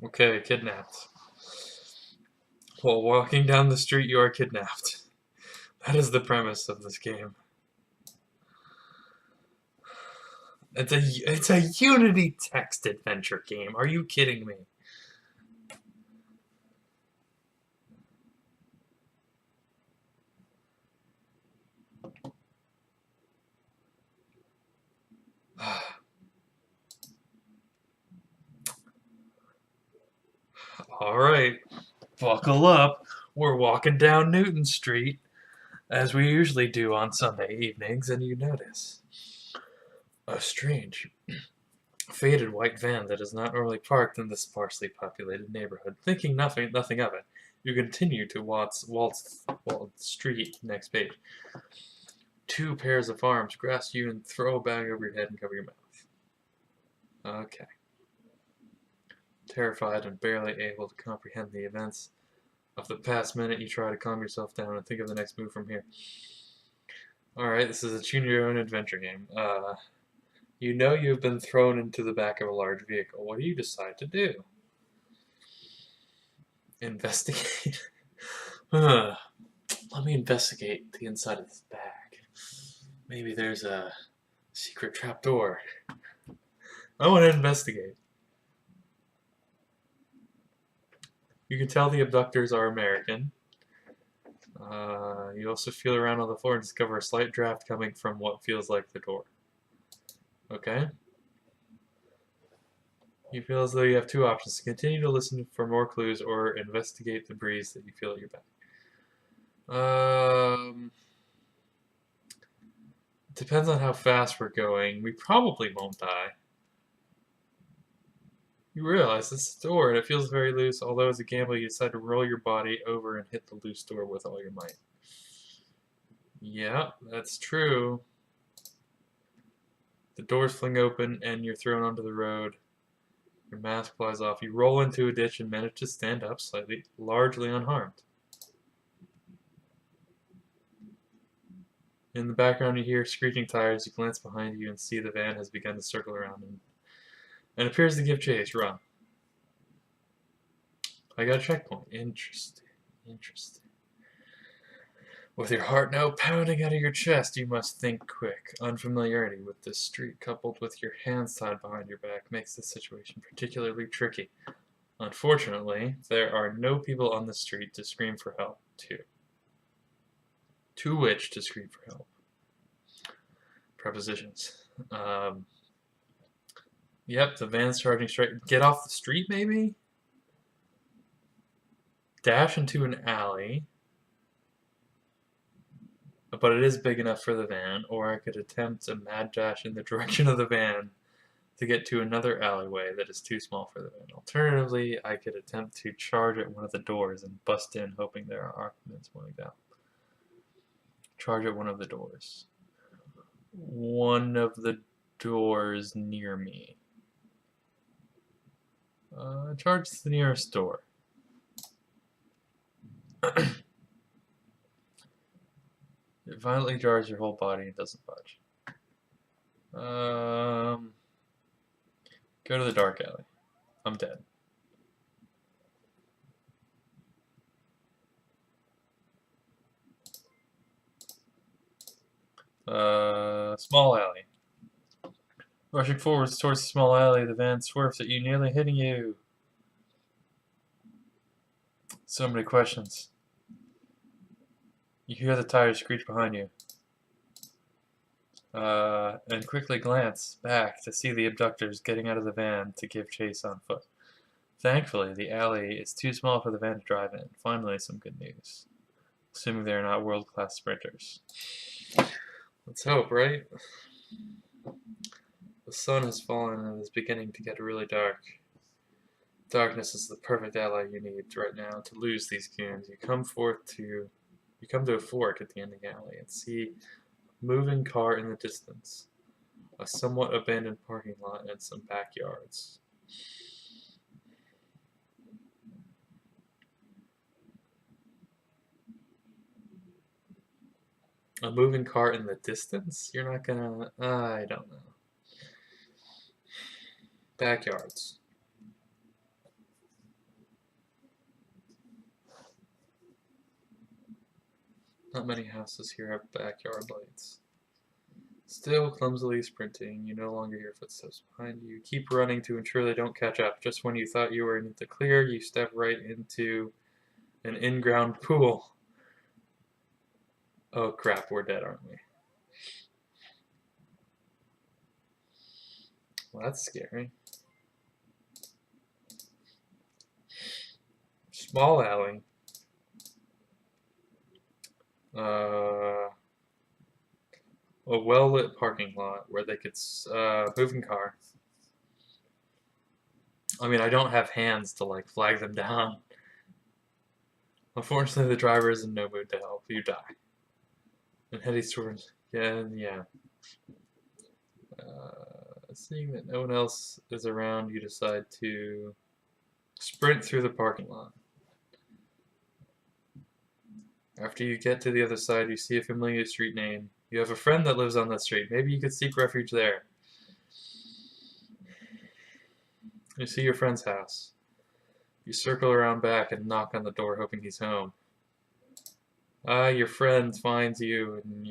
Okay, kidnapped. While walking down the street, you are kidnapped. That is the premise of this game. It's a Unity text adventure game. Are you kidding me? Alright, buckle up. We're walking down Newton Street, as we usually do on Sunday evenings, and you notice a strange, faded white van that is not normally parked in this sparsely populated neighborhood. Thinking nothing of it, you continue to waltz the street. Next page. Two pairs of arms grasp you and throw a bag over your head and cover your mouth. Okay. Terrified and barely able to comprehend the events of the past minute, you try to calm yourself down and think of the next move from here. Alright, this is a choose your own adventure game. You know you've been thrown into the back of a large vehicle. What do you decide to do? Investigate? Let me investigate the inside of this bag. Maybe there's a secret trapdoor. I want to investigate. You can tell the abductors are American. You also feel around on the floor and discover a slight draft coming from what feels like the door. Okay. You feel as though you have two options: to continue to listen for more clues or investigate the breeze that you feel at your back. Depends on how fast we're going. We probably won't die. You realize this is the door and it feels very loose, although as a gambler you decide to roll your body over and hit the loose door with all your might. Yeah, that's true. The doors fling open and you're thrown onto the road. Your mask flies off. You roll into a ditch and manage to stand up slightly, largely unharmed. In the background you hear screeching tires. You glance behind you and see the van has begun to circle around and appears to give chase. Run. I got a checkpoint. Interesting. With your heart now pounding out of your chest, you must think quick. Unfamiliarity with this street, coupled with your hands tied behind your back, makes this situation particularly tricky. Unfortunately, there are no people on the street to scream for help to. To which to scream for help. Prepositions. Yep, the van's charging straight. Get off the street, maybe? Dash into an alley. But it is big enough for the van, or I could attempt a mad dash in the direction of the van to get to another alleyway that is too small for the van. Alternatively, I could attempt to charge at one of the doors and bust in, hoping there are occupants wanting out. Charge at one of the doors. One of the doors near me. Charge the nearest door. It violently jars your whole body and doesn't budge. Go to the dark alley. I'm dead. Small alley. Rushing forwards towards the small alley, the van swerves at you, nearly hitting you. So many questions. You hear the tires screech behind you. And quickly glance back to see the abductors getting out of the van to give chase on foot. Thankfully, the alley is too small for the van to drive in. Finally, some good news. Assuming they're not world-class sprinters. Let's hope, right? The sun has fallen and is beginning to get really dark. Darkness is the perfect ally you need right now to lose these goons. You come to a fork at the end of the alley and see a moving car in the distance, a somewhat abandoned parking lot, and some backyards. A moving car in the distance? You're not gonna... I don't know. Backyards. Not many houses here have backyard lights. Still clumsily sprinting, you no longer hear footsteps behind you. Keep running to ensure they don't catch up. Just when you thought you were in the clear, you step right into an in-ground pool. Oh crap, we're dead, aren't we? Well, that's scary. Small alley. A well-lit parking lot where they could move in car. I mean, I don't have hands to like flag them down. Unfortunately, the driver is in no mood to help. You die. And heading towards yeah. Seeing that no one else is around, you decide to sprint through the parking lot. After you get to the other side, you see a familiar street name. You have a friend that lives on that street. Maybe you could seek refuge there. You see your friend's house. You circle around back and knock on the door, hoping he's home. Your friend finds you, and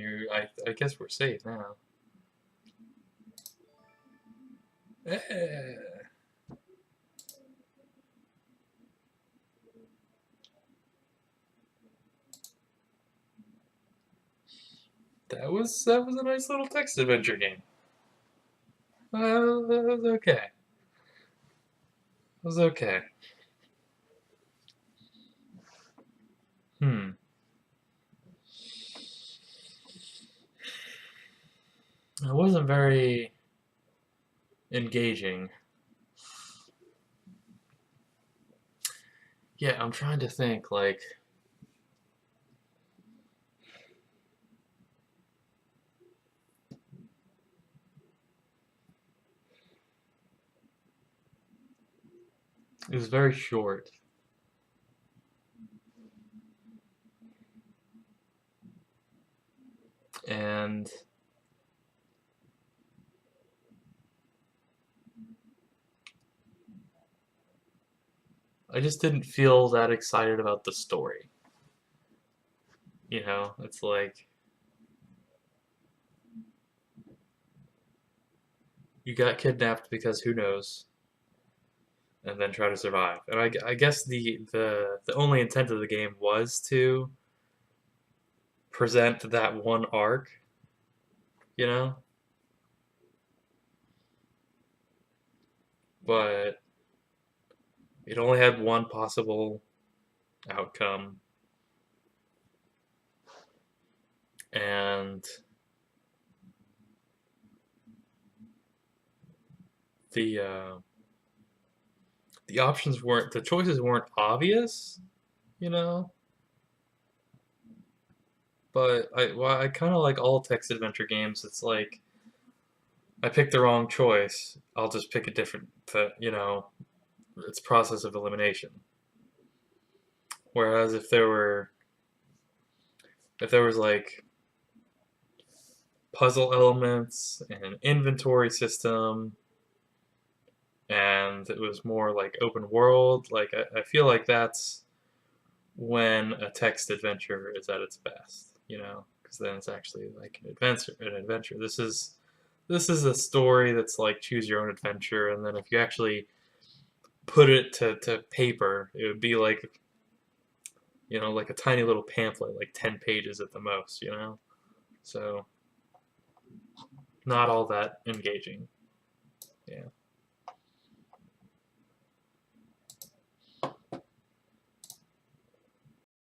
I guess we're safe now. That was a nice little text adventure game. That was okay. It was okay. It wasn't very engaging. Yeah, I'm trying to think, like... It was very short. And... I just didn't feel that excited about the story. You know, it's like... You got kidnapped because who knows, and then try to survive. And I guess the only intent of the game was to present that one arc, you know? But it only had one possible outcome. And the options weren't, the choices weren't obvious, you know? But I kind of like all text adventure games. It's like, I picked the wrong choice, I'll just pick a different, you know, it's process of elimination. Whereas if there was like puzzle elements and an inventory system, and it was more like open world, like I feel like that's when a text adventure is at its best, you know, because then it's actually like an adventure. This is a story that's like choose your own adventure, and then if you actually put it to paper, it would be like, you know, like a tiny little pamphlet, like 10 pages at the most, you know? So, not all that engaging. Yeah.